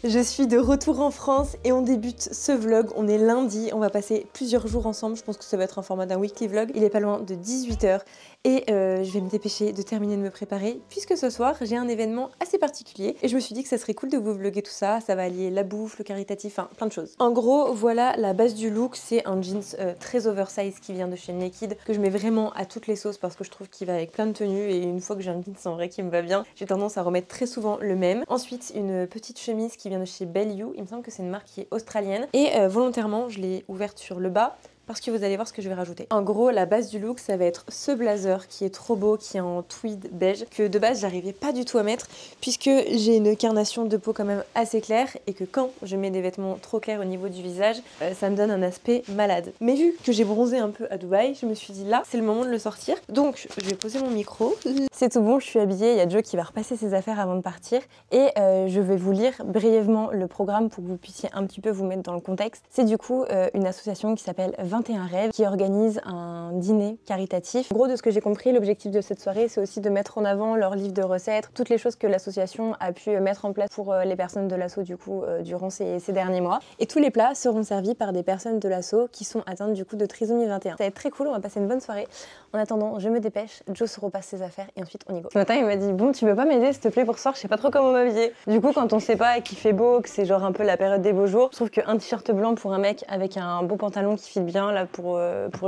Je suis de retour en France et on débute ce vlog, on est lundi, on va passer plusieurs jours ensemble, je pense que ça va être un format d'un weekly vlog. Il est pas loin de 18 h et je vais me dépêcher de terminer de me préparer puisque ce soir j'ai un événement assez particulier et je me suis dit que ça serait cool de vous vlogger tout ça, ça va allier la bouffe, le caritatif, enfin plein de choses. En gros voilà la base du look, c'est un jeans très oversize qui vient de chez Naked que je mets vraiment à toutes les sauces parce que je trouve qu'il va avec plein de tenues et une fois que j'ai un jeans en vrai qui me va bien, j'ai tendance à remettre très souvent le même. Ensuite une petite chemise qui vient de chez Belle You, il me semble que c'est une marque qui est australienne et volontairement je l'ai ouverte sur le bas parce que vous allez voir ce que je vais rajouter. En gros, la base du look, ça va être ce blazer qui est trop beau, qui est en tweed beige, que de base, j'arrivais pas du tout à mettre, puisque j'ai une carnation de peau quand même assez claire, et que quand je mets des vêtements trop clairs au niveau du visage, ça me donne un aspect malade. Mais vu que j'ai bronzé un peu à Dubaï, je me suis dit là, c'est le moment de le sortir. Donc, je vais poser mon micro. C'est tout bon, je suis habillée, il y a Joe qui va repasser ses affaires avant de partir, et je vais vous lire brièvement le programme pour que vous puissiez un petit peu vous mettre dans le contexte. C'est du coup une association qui s'appelle 21 rêves qui organise un dîner caritatif. En gros, de ce que j'ai compris, l'objectif de cette soirée, c'est aussi de mettre en avant leur livre de recettes, toutes les choses que l'association a pu mettre en place pour les personnes de l'asso du coup durant ces derniers mois. Et tous les plats seront servis par des personnes de l'asso qui sont atteintes du coup de trisomie 21. Ça va être très cool, on va passer une bonne soirée. En attendant, je me dépêche, Joe se repasse ses affaires et ensuite on y go. Ce matin, il m'a dit bon, tu veux pas m'aider s'il te plaît pour ce soir, je sais pas trop comment m'habiller. Du coup, quand on sait pas et qu'il fait beau, que c'est genre un peu la période des beaux jours, je trouve qu'un t-shirt blanc pour un mec avec un beau pantalon qui fit bien là pour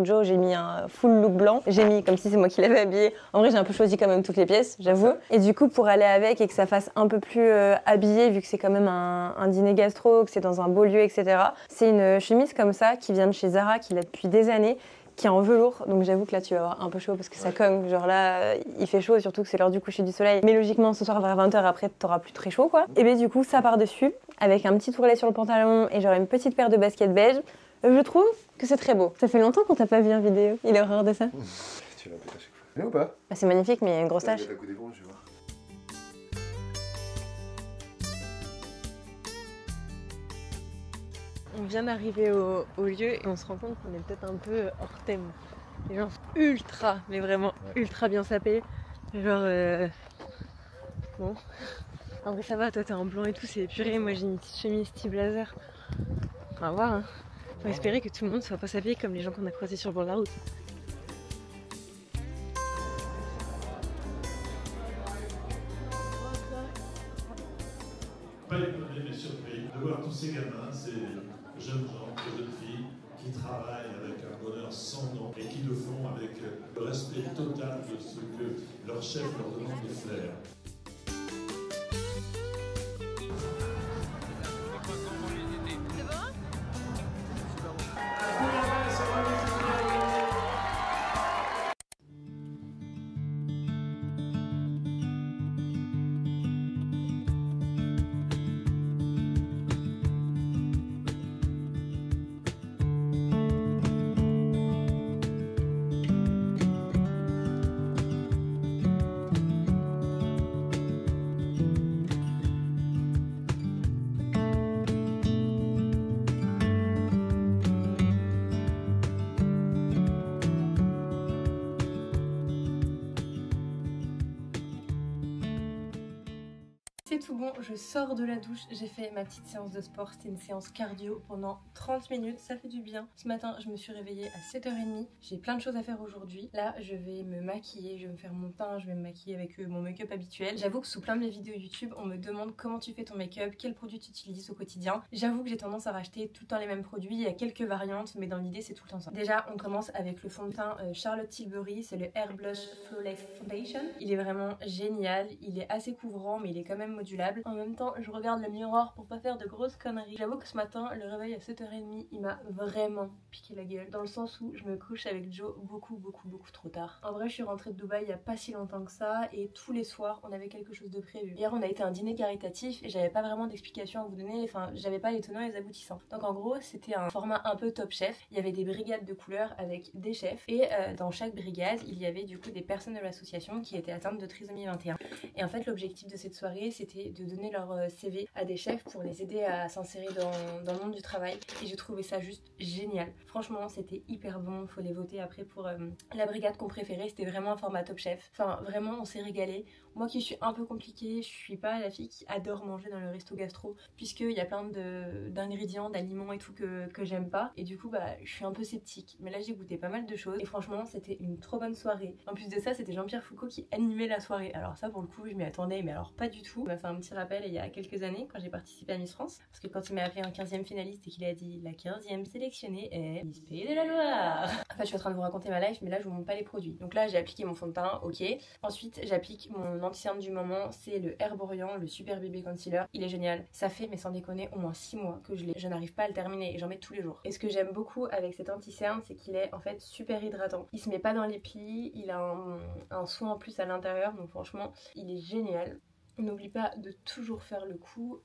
Joe, j'ai mis un full look blanc. J'ai mis comme si c'est moi qui l'avais habillé. En vrai, j'ai un peu choisi quand même toutes les pièces, j'avoue. Et du coup, pour aller avec et que ça fasse un peu plus habillé, vu que c'est quand même un dîner gastro, que c'est dans un beau lieu, etc. C'est une chemise comme ça qui vient de chez Zara, qui l'a depuis des années, qui est en velours. Donc j'avoue que là, tu vas avoir un peu chaud parce que ça cogne. Genre là, il fait chaud, surtout que c'est l'heure du coucher du soleil. Mais logiquement, ce soir vers 20 h après, t'auras plus très chaud, quoi. Et bien du coup, ça par dessus, avec un petit tourlet sur le pantalon et genre une petite paire de baskets beige. Je trouve que c'est très beau. Ça fait longtemps qu'on t'a pas vu en vidéo. Il est horreur de ça. Tu l'as fait à chaque fois. Mais ou pas? Bah, c'est magnifique, mais il y a une grosse tache. Je vais voir. On vient d'arriver au lieu et on se rend compte qu'on est peut-être un peu hors thème. Les gens sont ultra, mais vraiment ultra bien sapés. Genre, bon. En vrai, ça va, toi t'es en blanc et tout, c'est épuré. Moi j'ai une petite chemise style blazer. On va voir, hein. Faut espérer que tout le monde soit pas sapé comme les gens qu'on a croisés sur le bord de la route. Pas étonné mais surpris de voir tous ces gamins, ces jeunes gens, ces jeunes filles qui travaillent avec un bonheur sans nom et qui le font avec le respect total de ce que leur chef leur demande de faire. C'est tout bon, je sors de la douche, j'ai fait ma petite séance de sport, c'était une séance cardio pendant 30 minutes, ça fait du bien. Ce matin, je me suis réveillée à 7 h 30, j'ai plein de choses à faire aujourd'hui. Là, je vais me maquiller, je vais me faire mon teint, je vais me maquiller avec mon make-up habituel. J'avoue que sous plein de mes vidéos YouTube, on me demande comment tu fais ton make-up, quels produits tu utilises au quotidien. J'avoue que j'ai tendance à racheter tout le temps les mêmes produits, il y a quelques variantes, mais dans l'idée, c'est tout le temps ça. Déjà, on commence avec le fond de teint Charlotte Tilbury, c'est le Air Blush Flawless Foundation. Il est vraiment génial, il est assez couvrant, mais il est quand même modulable. En même temps, je regarde le miroir pour pas faire de grosses conneries. J'avoue que ce matin, le réveil à 7 h 30, il m'a vraiment piqué la gueule. Dans le sens où je me couche avec Joe beaucoup trop tard. En vrai, je suis rentrée de Dubaï il y a pas si longtemps que ça et tous les soirs, on avait quelque chose de prévu. Hier, on a été à un dîner caritatif et j'avais pas vraiment d'explication à vous donner. Enfin, j'avais pas les tenants et les aboutissants. Donc en gros, c'était un format un peu top chef. Il y avait des brigades de couleurs avec des chefs et dans chaque brigade, il y avait du coup des personnes de l'association qui étaient atteintes de trisomie 21. Et en fait, l'objectif de cette soirée, c'était c'est de donner leur CV à des chefs pour les aider à s'insérer dans le monde du travail. Et j'ai trouvé ça juste génial. Franchement, c'était hyper bon. Faut les voter après pour la brigade qu'on préférait. C'était vraiment un format Top Chef. Enfin, vraiment, on s'est régalé. Moi qui suis un peu compliquée, je suis pas la fille qui adore manger dans le resto gastro, puisqu'il y a plein d'ingrédients, d'aliments et tout que j'aime pas. Et du coup, bah, je suis un peu sceptique. Mais là, j'ai goûté pas mal de choses. Et franchement, c'était une trop bonne soirée. En plus de ça, c'était Jean-Pierre Foucault qui animait la soirée. Alors ça, pour le coup, je m'y attendais, mais alors pas du tout. Il m'a fait un petit rappel il y a quelques années, quand j'ai participé à Miss France. Parce que quand il m'a appelé un 15e finaliste et qu'il a dit la 15e sélectionnée est Miss Pays de la Loire. Enfin, je suis en train de vous raconter ma life, mais là, je vous montre pas les produits. Donc là, j'ai appliqué mon fond de teint, ok. Ensuite, j'applique mon anti-cerne du moment, c'est le Herborian, le Super Bébé Concealer. Il est génial. Ça fait, mais sans déconner, au moins 6 mois que je l'ai. Je n'arrive pas à le terminer et j'en mets tous les jours. Et ce que j'aime beaucoup avec cet anti-cerne, c'est qu'il est en fait super hydratant. Il se met pas dans les plis, il a un soin en plus à l'intérieur, donc franchement, il est génial. N'oublie pas de toujours faire le coup.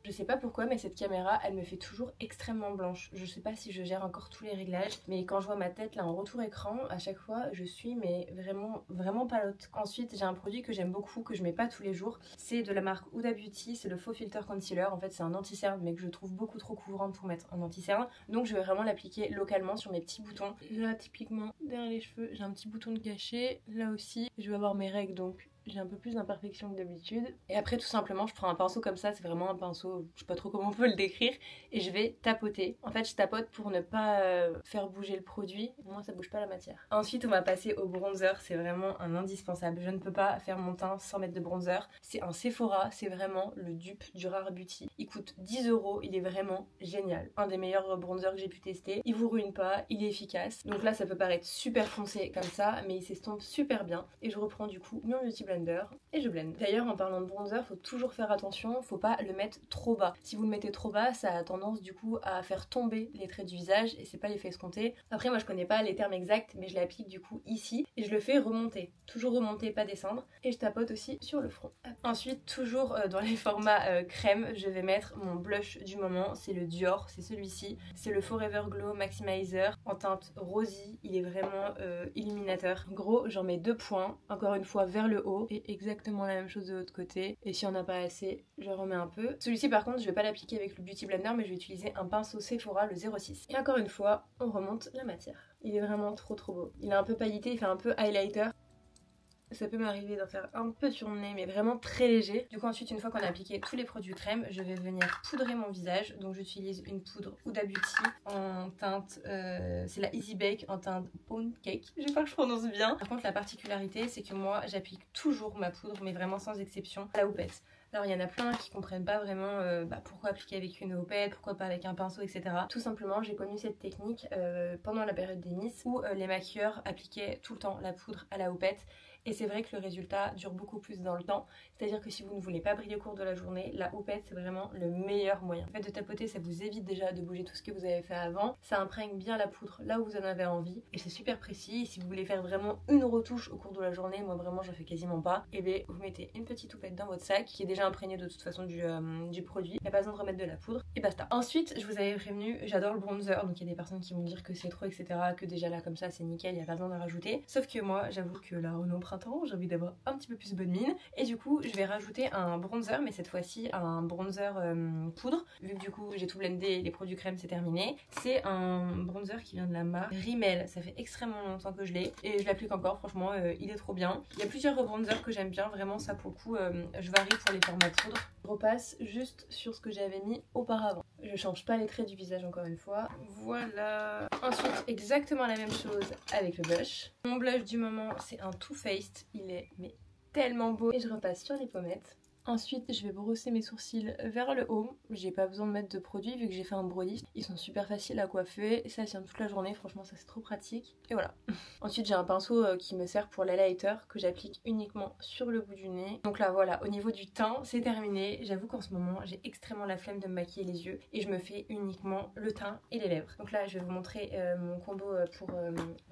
Je sais pas pourquoi, mais cette caméra, elle me fait toujours extrêmement blanche. Je sais pas si je gère encore tous les réglages, mais quand je vois ma tête là en retour écran, à chaque fois, je suis mais vraiment palote. Ensuite, j'ai un produit que j'aime beaucoup, que je mets pas tous les jours. C'est de la marque Huda Beauty, c'est le Faux Filter Concealer. En fait, c'est un anti-cerne, mais que je trouve beaucoup trop couvrant pour mettre un anti-cerne. Donc, je vais vraiment l'appliquer localement sur mes petits boutons. Là, typiquement, derrière les cheveux, j'ai un petit bouton de cachet. Là aussi, je vais avoir mes règles, donc j'ai un peu plus d'imperfection que d'habitude. Et après, tout simplement, je prends un pinceau comme ça, c'est vraiment un pinceau, je sais pas trop comment on peut le décrire, et je vais tapoter. En fait, je tapote pour ne pas faire bouger le produit. Au moins, ça bouge pas la matière. Ensuite, on va passer au bronzer. C'est vraiment un indispensable. Je ne peux pas faire mon teint sans mettre de bronzer. C'est un Sephora, c'est vraiment le dupe du Rare Beauty. Il coûte 10 €, il est vraiment génial. Un des meilleurs bronzers que j'ai pu tester. Il vous ruine pas, il est efficace. Donc là, ça peut paraître super foncé comme ça, mais il s'estompe super bien. Et je reprends du coup mon Beauty Blender et je blende. D'ailleurs, en parlant de bronzer, faut toujours faire attention, faut pas le mettre trop bas. Si vous le mettez trop bas, ça a tendance du coup à faire tomber les traits du visage et c'est pas l'effet escompté. Après, moi je connais pas les termes exacts, mais je l'applique du coup ici et je le fais remonter. Toujours remonter, pas descendre. Et je tapote aussi sur le front. Ensuite, toujours dans les formats crème, je vais mettre mon blush du moment. C'est le Dior, c'est celui-ci. C'est le Forever Glow Maximizer en teinte rosy. Il est vraiment illuminateur. En gros, j'en mets 2 points, encore une fois vers le haut et exactement la même chose de l'autre côté. Et si on n'a pas assez, je remets un peu. Celui-ci par contre, je vais pas l'appliquer avec le Beauty Blender, mais je vais utiliser un pinceau Sephora, le 06. Et encore une fois, on remonte la matière. Il est vraiment trop beau. Il est un peu pailleté, il fait un peu highlighter. Ça peut m'arriver d'en faire un peu sur le nez, mais vraiment très léger. Du coup, ensuite, une fois qu'on a appliqué tous les produits crème, je vais venir poudrer mon visage. Donc, j'utilise une poudre Huda Beauty en teinte, c'est la Easy Bake en teinte Pound Cake. J'espère que je prononce bien. Par contre, la particularité, c'est que moi, j'applique toujours ma poudre, mais vraiment sans exception, à la houppette. Alors, il y en a plein qui comprennent pas vraiment pourquoi appliquer avec une houppette, pourquoi pas avec un pinceau, etc. Tout simplement, j'ai connu cette technique pendant la période des Miss où les maquilleurs appliquaient tout le temps la poudre à la houppette. Et c'est vrai que le résultat dure beaucoup plus dans le temps. C'est-à-dire que si vous ne voulez pas briller au cours de la journée, la houppette c'est vraiment le meilleur moyen. Le fait de tapoter, ça vous évite déjà de bouger tout ce que vous avez fait avant. Ça imprègne bien la poudre là où vous en avez envie. Et c'est super précis. Et si vous voulez faire vraiment une retouche au cours de la journée, moi vraiment j'en fais quasiment pas, et bien vous mettez une petite houppette dans votre sac qui est déjà imprégné de toute façon du produit. Il n'y a pas besoin de remettre de la poudre et basta. Ensuite, je vous avais prévenu, j'adore le bronzer. Donc il y a des personnes qui vont dire que c'est trop, etc. Que déjà là comme ça c'est nickel, il n'y a pas besoin de rajouter. Sauf que moi, j'avoue que là on est au printemps, j'ai envie d'avoir un petit peu plus bonne mine. Et du coup, je vais rajouter un bronzer, mais cette fois-ci un bronzer poudre. Vu que du coup j'ai tout blendé, les produits crème c'est terminé. C'est un bronzer qui vient de la marque Rimmel. Ça fait extrêmement longtemps que je l'ai et je l'applique encore, franchement il est trop bien. Il y a plusieurs bronzers que j'aime bien, vraiment ça pour le coup je varie pour les formats poudre. Je repasse juste sur ce que j'avais mis auparavant. Je change pas les traits du visage encore une fois. Voilà. Ensuite, exactement la même chose avec le blush. Mon blush du moment, c'est un Too Faced. Il est mais tellement beau. Et je repasse sur les pommettes. Ensuite, je vais brosser mes sourcils vers le haut. J'ai pas besoin de mettre de produit vu que j'ai fait un brody. Ils sont super faciles à coiffer. Ça tient toute la journée. Franchement, ça c'est trop pratique. Et voilà. Ensuite, j'ai un pinceau qui me sert pour l'highlighter que j'applique uniquement sur le bout du nez. Donc là, voilà. Au niveau du teint, c'est terminé. J'avoue qu'en ce moment, j'ai extrêmement la flemme de me maquiller les yeux. Et je me fais uniquement le teint et les lèvres. Donc là, je vais vous montrer mon combo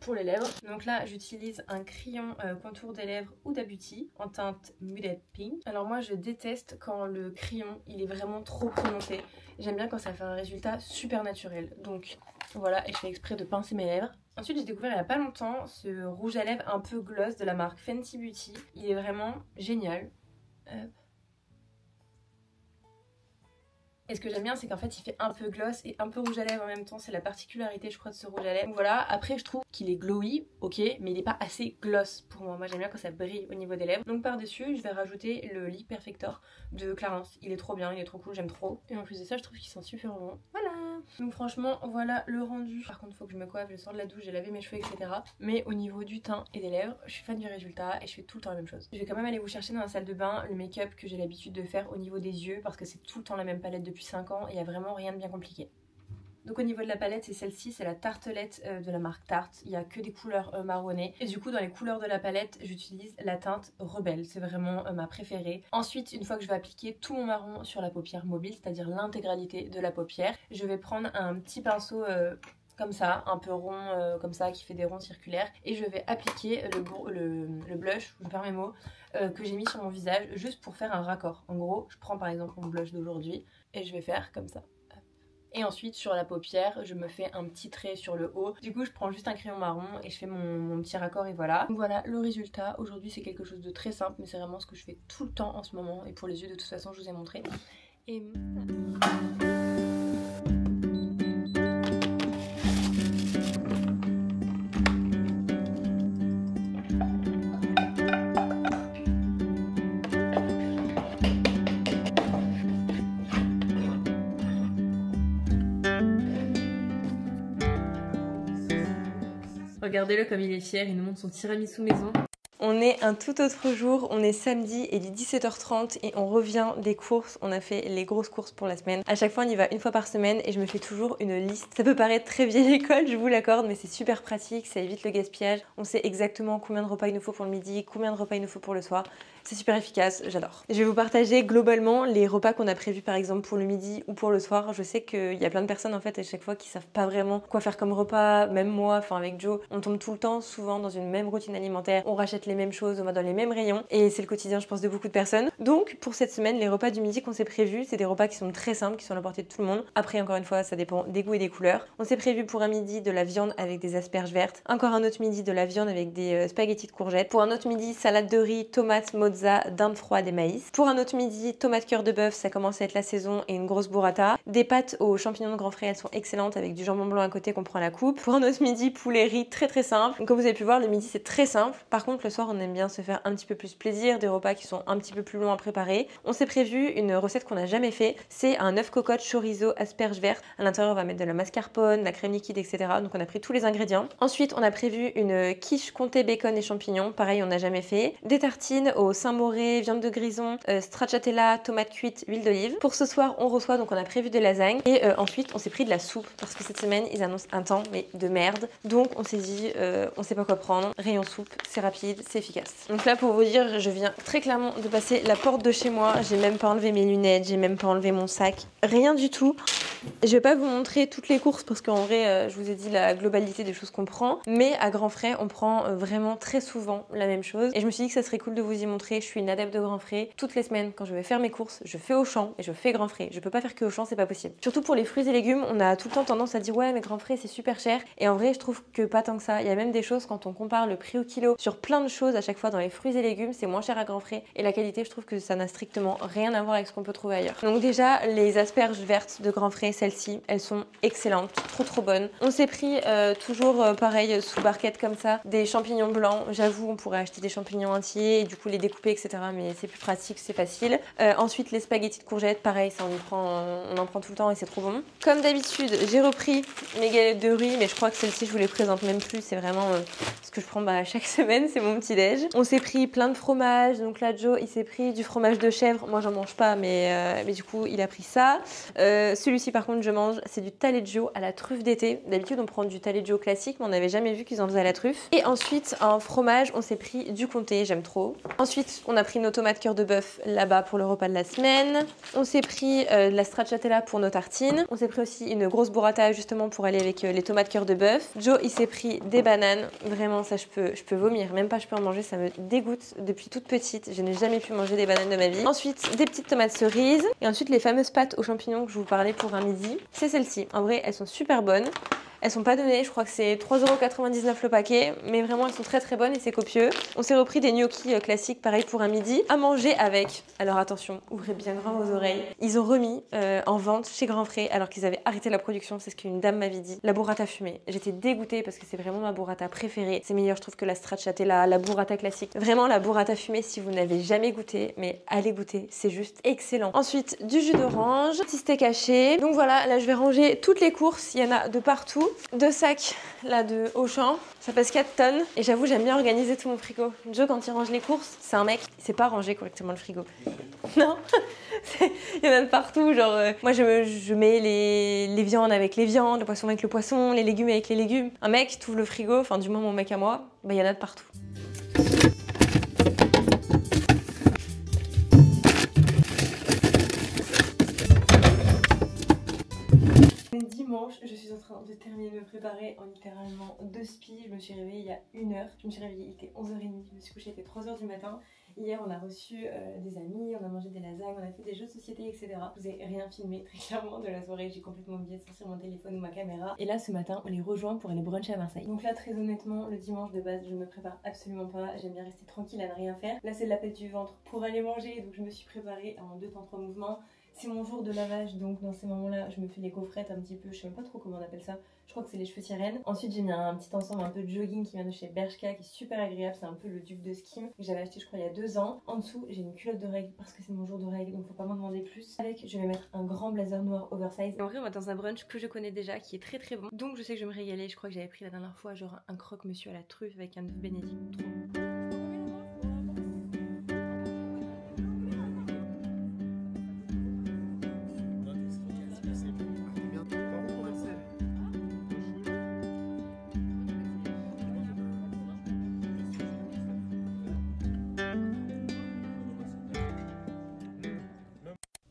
pour les lèvres. Donc là, j'utilise un crayon contour des lèvres Huda Beauty en teinte Muted Pink. Alors moi, je déteste quand le crayon il est vraiment trop prononcé. J'aime bien quand ça fait un résultat super naturel. Donc voilà, et je fais exprès de pincer mes lèvres. Ensuite, j'ai découvert il n'y a pas longtemps ce rouge à lèvres un peu gloss de la marque Fenty Beauty. Il est vraiment génial. Hop. Et ce que j'aime bien, c'est qu'en fait il fait un peu gloss et un peu rouge à lèvres en même temps. C'est la particularité je crois de ce rouge à lèvres. Donc voilà, après je trouve qu'il est glowy, ok, mais il est pas assez gloss pour moi. Moi j'aime bien quand ça brille au niveau des lèvres. Donc par dessus je vais rajouter le Lip Perfector de Clarins. Il est trop bien, il est trop cool, j'aime trop. Et en plus de ça je trouve qu'il sent super bon. Voilà. Donc franchement voilà le rendu. Par contre faut que je me coiffe, je sors de la douche, j'ai lavé mes cheveux etc. Mais au niveau du teint et des lèvres, je suis fan du résultat et je fais tout le temps la même chose. Je vais quand même aller vous chercher dans la salle de bain le make-up que j'ai l'habitude de faire au niveau des yeux parce que c'est tout le temps la même palette depuis 5 ans et il n'y a vraiment rien de bien compliqué. Donc au niveau de la palette, c'est celle-ci, c'est la tartelette de la marque Tarte. Il n'y a que des couleurs marronnées. Et du coup, dans les couleurs de la palette, j'utilise la teinte Rebelle. C'est vraiment ma préférée. Ensuite, une fois que je vais appliquer tout mon marron sur la paupière mobile, c'est-à-dire l'intégralité de la paupière, je vais prendre un petit pinceau comme ça, un peu rond, comme ça, qui fait des ronds circulaires. Et je vais appliquer le blush, je perds mes mots, que j'ai mis sur mon visage, juste pour faire un raccord. En gros, je prends par exemple mon blush d'aujourd'hui et je vais faire comme ça. Et ensuite sur la paupière je me fais un petit trait sur le haut. Du coup je prends juste un crayon marron et je fais mon petit raccord et voilà. Donc voilà le résultat. Aujourd'hui c'est quelque chose de très simple mais c'est vraiment ce que je fais tout le temps en ce moment. Et pour les yeux de toute façon je vous ai montré. Et regardez-le comme il est fier, il nous montre son tiramisu maison. On est un tout autre jour, on est samedi et il est 17h30 et on revient des courses. On a fait les grosses courses pour la semaine. À chaque fois on y va une fois par semaine et je me fais toujours une liste. Ça peut paraître très vieille école, je vous l'accorde, mais c'est super pratique, ça évite le gaspillage. On sait exactement combien de repas il nous faut pour le midi, combien de repas il nous faut pour le soir. C'est super efficace, j'adore. Je vais vous partager globalement les repas qu'on a prévus par exemple pour le midi ou pour le soir. Je sais qu'il y a plein de personnes en fait à chaque fois qui savent pas vraiment quoi faire comme repas. Même moi, enfin avec Joe, on tombe tout le temps souvent dans une même routine alimentaire. On rachète les mêmes choses, on va dans les mêmes rayons et c'est le quotidien je pense de beaucoup de personnes. Donc pour cette semaine, les repas du midi qu'on s'est prévus, c'est des repas qui sont très simples, qui sont à la portée de tout le monde. Après encore une fois, ça dépend des goûts et des couleurs. On s'est prévu pour un midi de la viande avec des asperges vertes. Encore un autre midi de la viande avec des spaghettis de courgettes. Pour un autre midi, salade de riz, tomates, mozza, dinde froide et maïs. Pour un autre midi, tomate cœur de bœuf, ça commence à être la saison et une grosse burrata. Des pâtes aux champignons de grand frais, elles sont excellentes avec du jambon blanc à côté qu'on prend à la coupe. Pour un autre midi, poulet riz très simple. Donc, comme vous avez pu voir, le midi c'est très simple. Par contre, le soir, on aime bien se faire un petit peu plus plaisir, des repas qui sont un petit peu plus longs à préparer. On s'est prévu une recette qu'on n'a jamais fait. C'est un œuf cocotte, chorizo, asperges vertes. À l'intérieur, on va mettre de la mascarpone, la crème liquide, etc. Donc, on a pris tous les ingrédients. Ensuite, on a prévu une quiche comté bacon et champignons. Pareil, on n'a jamais fait. Des tartines au Saint-Moré, viande de grison, stracciatella, tomate cuite, huile d'olive. Pour ce soir, on reçoit, donc on a prévu des lasagnes. Et ensuite, on s'est pris de la soupe parce que cette semaine, ils annoncent un temps, mais de merde. Donc, on s'est dit, on sait pas quoi prendre. Rayon soupe, c'est rapide, c'est efficace. Donc là, pour vous dire, je viens très clairement de passer la porte de chez moi. J'ai même pas enlevé mes lunettes, j'ai même pas enlevé mon sac. Rien du tout. Je vais pas vous montrer toutes les courses parce qu'en vrai, je vous ai dit la globalité des choses qu'on prend. Mais à grands frais, on prend vraiment très souvent la même chose. Et je me suis dit que ça serait cool de vous y montrer. Je suis une adepte de grands frais. Toutes les semaines, quand je vais faire mes courses, je fais Auchan et je fais grands frais. Je peux pas faire que Auchan, c'est pas possible. Surtout pour les fruits et légumes, on a tout le temps tendance à dire ouais, mais grands frais, c'est super cher. Et en vrai, je trouve que pas tant que ça. Il y a même des choses quand on compare le prix au kilo sur plein de choses à chaque fois dans les fruits et légumes, c'est moins cher à grands frais. Et la qualité, je trouve que ça n'a strictement rien à voir avec ce qu'on peut trouver ailleurs. Donc déjà, les asperges vertes de grands frais, celles-ci, elles sont excellentes, trop bonnes. On s'est pris toujours pareil sous barquette comme ça, des champignons blancs. J'avoue, on pourrait acheter des champignons entiers et du coup les découper, etc. Mais c'est plus pratique, c'est facile. Ensuite, les spaghettis de courgettes, pareil, ça on en prend tout le temps et c'est trop bon. Comme d'habitude, j'ai repris mes galettes de riz, mais je crois que celles-ci, je vous les présente même plus. C'est vraiment ce que je prends chaque semaine, c'est mon petit déj. On s'est pris plein de fromages. Donc là, Joe, il s'est pris du fromage de chèvre. Moi, j'en mange pas, mais du coup, il a pris ça. Celui-ci, par contre, je mange. C'est du taleggio à la truffe d'été. D'habitude, on prend du taleggio classique, mais on n'avait jamais vu qu'ils en faisaient à la truffe. Et ensuite, en fromage, on s'est pris du comté. J'aime trop. Ensuite, on a pris nos tomates cœur de bœuf là-bas pour le repas de la semaine. On s'est pris de la stracciatella pour nos tartines. On s'est pris aussi une grosse burrata justement pour aller avec les tomates cœur de bœuf. Joe, il s'est pris des bananes. Vraiment, ça, je peux vomir. Même pas, je peux en manger. Ça me dégoûte depuis toute petite. Je n'ai jamais pu manger des bananes de ma vie. Ensuite, des petites tomates cerises. Et ensuite, les fameuses pâtes aux champignons que je vous parlais pour un midi. C'est celles-ci. En vrai, elles sont super bonnes. Elles sont pas données, je crois que c'est 3,99 € le paquet, mais vraiment elles sont très très bonnes et c'est copieux. On s'est repris des gnocchis classiques, pareil pour un midi, à manger avec. Alors attention, ouvrez bien grand vos oreilles. Ils ont remis en vente chez Grand Frais alors qu'ils avaient arrêté la production, c'est ce qu'une dame m'avait dit. La burrata fumée. J'étais dégoûtée parce que c'est vraiment ma burrata préférée. C'est meilleur je trouve que la stracciatella, la burrata classique. Vraiment la burrata fumée, si vous n'avez jamais goûté, mais allez goûter, c'est juste excellent. Ensuite du jus d'orange, petit steak haché. Donc voilà, là je vais ranger toutes les courses, il y en a de partout. 2 sacs là de Auchan, ça pèse 4 tonnes et j'avoue j'aime bien organiser tout mon frigo. Joe quand il range les courses, c'est un mec, il sait pas ranger correctement le frigo. Non, il y en a de partout, genre moi je mets les viandes avec les viandes, le poisson avec le poisson, les légumes avec les légumes. Un mec t'ouvre le frigo, enfin du moins mon mec à moi, bah il y en a de partout. Dimanche, je suis en train de terminer de me préparer en littéralement 2 spies. Je me suis réveillée il y a 1 heure. Je me suis réveillée, il était 11h30. Je me suis couchée, il était 3h du matin. Hier, on a reçu des amis, on a mangé des lasagnes, on a fait des jeux de société, etc. Je vous ai rien filmé très clairement de la soirée. J'ai complètement oublié de sortir mon téléphone ou ma caméra. Et là, ce matin, on les rejoint pour aller bruncher à Marseille. Donc là, très honnêtement, le dimanche de base, je me prépare absolument pas. J'aime bien rester tranquille à ne rien faire. Là, c'est l'appel du ventre pour aller manger. Donc je me suis préparée en 2 temps 3 mouvements. C'est mon jour de lavage, donc dans ces moments-là, je me fais les gaufrettes un petit peu, je sais même pas trop comment on appelle ça, je crois que c'est les cheveux sirènes. Ensuite, j'ai mis un petit ensemble un peu de jogging qui vient de chez Bershka, qui est super agréable, c'est un peu le duc de Skim, que j'avais acheté je crois il y a 2 ans. En dessous, j'ai une culotte de règles parce que c'est mon jour de règles, donc faut pas m'en demander plus. Avec, je vais mettre un grand blazer noir oversize. En vrai, on va dans un brunch que je connais déjà, qui est très très bon, donc je sais que je vais me régaler. Je crois que j'avais pris la dernière fois genre un croque-monsieur à la truffe avec un œuf bénédicte, trop bon.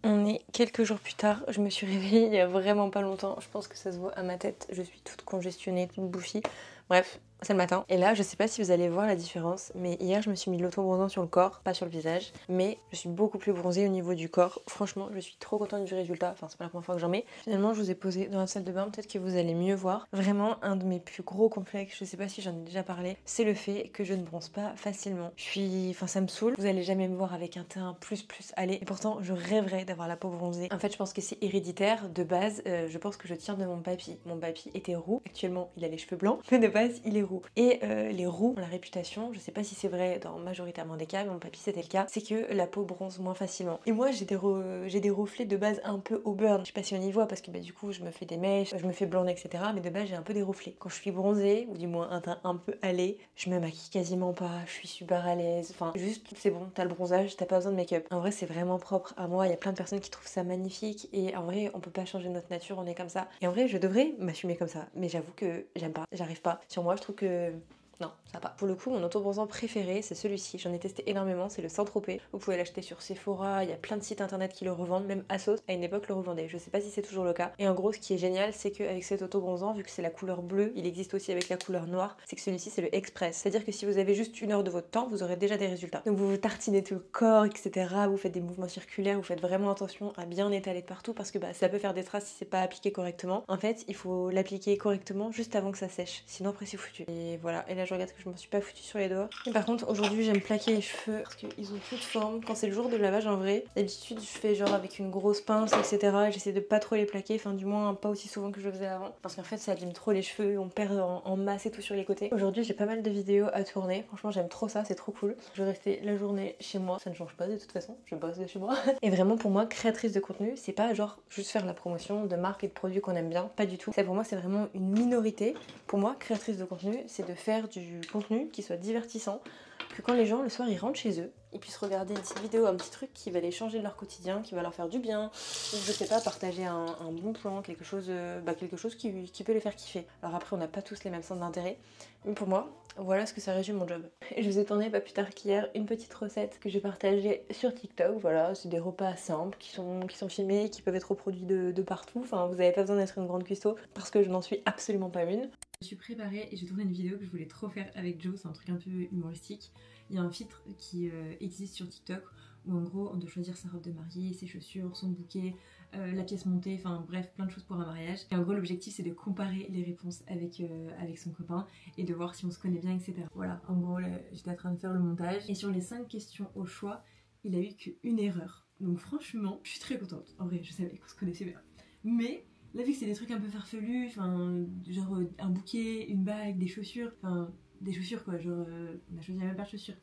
On est quelques jours plus tard, je me suis réveillée il y a vraiment pas longtemps, je pense que ça se voit à ma tête, je suis toute congestionnée, toute bouffie, bref, c'est le matin. Et là, je sais pas si vous allez voir la différence, mais hier je me suis mis l'auto-bronzant sur le corps, pas sur le visage, mais je suis beaucoup plus bronzée au niveau du corps. Franchement, je suis trop contente du résultat, enfin c'est pas la première fois que j'en mets. Finalement, je vous ai posé dans la salle de bain, peut-être que vous allez mieux voir. Vraiment, un de mes plus gros complexes, je sais pas si j'en ai déjà parlé, c'est le fait que je ne bronze pas facilement. Enfin ça me saoule, vous allez jamais me voir avec un teint plus allé, et pourtant je rêverais d'avoir la peau bronzée. En fait, je pense que c'est héréditaire, de base, je pense que je tiens de mon papy. Mon papy était roux, actuellement il a les cheveux blancs, mais de base il est roux. Et les roux ont la réputation, je sais pas si c'est vrai dans majoritairement des cas, mais mon papy c'était le cas, c'est que la peau bronze moins facilement. Et moi j'ai des reflets de base un peu au burn, je sais pas si on y voit parce que du coup je me fais des mèches, je me fais blonder etc. Mais de base j'ai un peu des reflets. Quand je suis bronzée, ou du moins un teint un peu allé, je me maquille quasiment pas, je suis super à l'aise, enfin juste c'est bon, t'as le bronzage, t'as pas besoin de make-up. En vrai c'est vraiment propre à moi, il y a plein de personnes qui trouvent ça magnifique et en vrai on peut pas changer notre nature, on est comme ça. Et en vrai je devrais m'assumer comme ça, mais j'avoue que j'aime pas, j'arrive pas. Sur moi je trouve que non, ça va pas. Pour le coup, mon auto-bronzant préféré, c'est celui-ci. J'en ai testé énormément, c'est le Saint-Tropez. Vous pouvez l'acheter sur Sephora, il y a plein de sites internet qui le revendent, même Asos, à une époque le revendait. Je sais pas si c'est toujours le cas. Et en gros, ce qui est génial, c'est qu'avec cet auto-bronzant, vu que c'est la couleur bleue, il existe aussi avec la couleur noire, c'est que celui-ci, c'est le Express. C'est-à-dire que si vous avez juste 1 heure de votre temps, vous aurez déjà des résultats. Donc vous vous tartinez tout le corps, etc. Vous faites des mouvements circulaires, vous faites vraiment attention à bien étaler de partout parce que ça peut faire des traces si c'est pas appliqué correctement. En fait, il faut l'appliquer correctement juste avant que ça sèche. Sinon après c'est foutu. Et voilà, et là je regarde que je m'en suis pas sur les doigts. Et par contre aujourd'hui j'aime plaquer les cheveux parce qu'ils ont plus de forme quand c'est le jour de lavage en vrai. D'habitude je fais genre avec une grosse pince etc. Et j'essaie de pas trop les plaquer, enfin du moins pas aussi souvent que je le faisais avant parce qu'en fait ça abîme trop les cheveux, on perd en masse et tout sur les côtés. Aujourd'hui j'ai pas mal de vidéos à tourner, franchement j'aime trop ça, c'est trop cool. Je vais rester la journée chez moi, ça ne change pas de toute façon, je bosse de chez moi. Et vraiment pour moi créatrice de contenu c'est pas genre juste faire la promotion de marques et de produits qu'on aime bien, pas du tout. Ça pour moi c'est vraiment une minorité. Pour moi créatrice de contenu c'est de faire du contenu qui soit divertissant, que quand les gens le soir ils rentrent chez eux, ils puissent regarder une petite vidéo, un petit truc qui va les changer de leur quotidien, qui va leur faire du bien, ou je sais pas, partager un bon plan, quelque chose qui peut les faire kiffer. Alors après on n'a pas tous les mêmes centres d'intérêt, mais pour moi, voilà ce que ça résume mon job. Et je vous ai tourné pas plus tard qu'hier une petite recette que j'ai partagée sur TikTok, voilà, c'est des repas simples qui sont filmés, qui peuvent être reproduits de partout, enfin vous avez pas besoin d'être une grande cuistot, parce que je n'en suis absolument pas une. Je suis préparée et j'ai tourné une vidéo que je voulais trop faire avec Joe, c'est un truc un peu humoristique. Il y a un filtre qui existe sur TikTok où en gros on doit choisir sa robe de mariée, ses chaussures, son bouquet, la pièce montée, enfin bref, plein de choses pour un mariage. Et en gros, l'objectif c'est de comparer les réponses avec son copain et de voir si on se connaît bien, etc. Voilà, en gros, j'étais en train de faire le montage. Et sur les 5 questions au choix, il a eu qu'une erreur. Donc franchement, je suis très contente. En vrai, je savais qu'on se connaissait bien. Mais là, vu que c'est des trucs un peu farfelus, enfin, genre un bouquet, une bague, des chaussures, enfin, des chaussures quoi, genre, on a choisi la même paire de chaussures.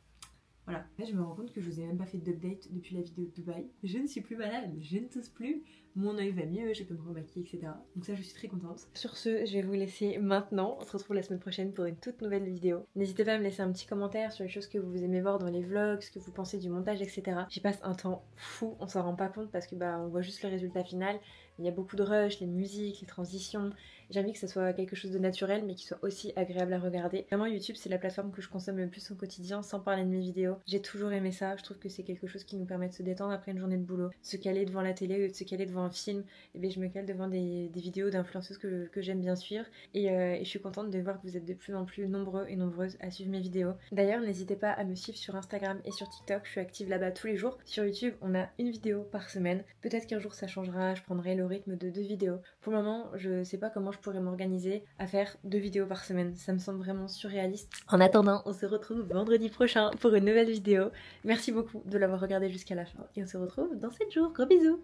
Voilà. Là, je me rends compte que je vous ai même pas fait d'update depuis la vidéo de Dubaï. Je ne suis plus malade, je ne tousse plus, mon œil va mieux, je peux me remaquiller, etc. Donc ça, je suis très contente. Sur ce, je vais vous laisser maintenant. On se retrouve la semaine prochaine pour une toute nouvelle vidéo. N'hésitez pas à me laisser un petit commentaire sur les choses que vous aimez voir dans les vlogs, ce que vous pensez du montage, etc. J'y passe un temps fou, on s'en rend pas compte parce que on voit juste le résultat final. Il y a beaucoup de rush, les musiques, les transitions. J'ai envie que ça soit quelque chose de naturel mais qui soit aussi agréable à regarder. Vraiment, YouTube, c'est la plateforme que je consomme le plus au quotidien sans parler de mes vidéos. J'ai toujours aimé ça. Je trouve que c'est quelque chose qui nous permet de se détendre après une journée de boulot. Se caler devant la télé ou de se caler devant un film. Et bien je me cale devant des vidéos d'influenceuses que j'aime bien suivre. Et je suis contente de voir que vous êtes de plus en plus nombreux et nombreuses à suivre mes vidéos. D'ailleurs, n'hésitez pas à me suivre sur Instagram et sur TikTok. Je suis active là-bas tous les jours. Sur YouTube, on a une vidéo par semaine. Peut-être qu'un jour ça changera. Je prendrai le rythme de 2 vidéos. Pour le moment, je sais pas comment je pourrais m'organiser à faire 2 vidéos par semaine. Ça me semble vraiment surréaliste. En attendant, on se retrouve vendredi prochain pour une nouvelle vidéo. Merci beaucoup de l'avoir regardé jusqu'à la fin et on se retrouve dans 7 jours. Gros bisous!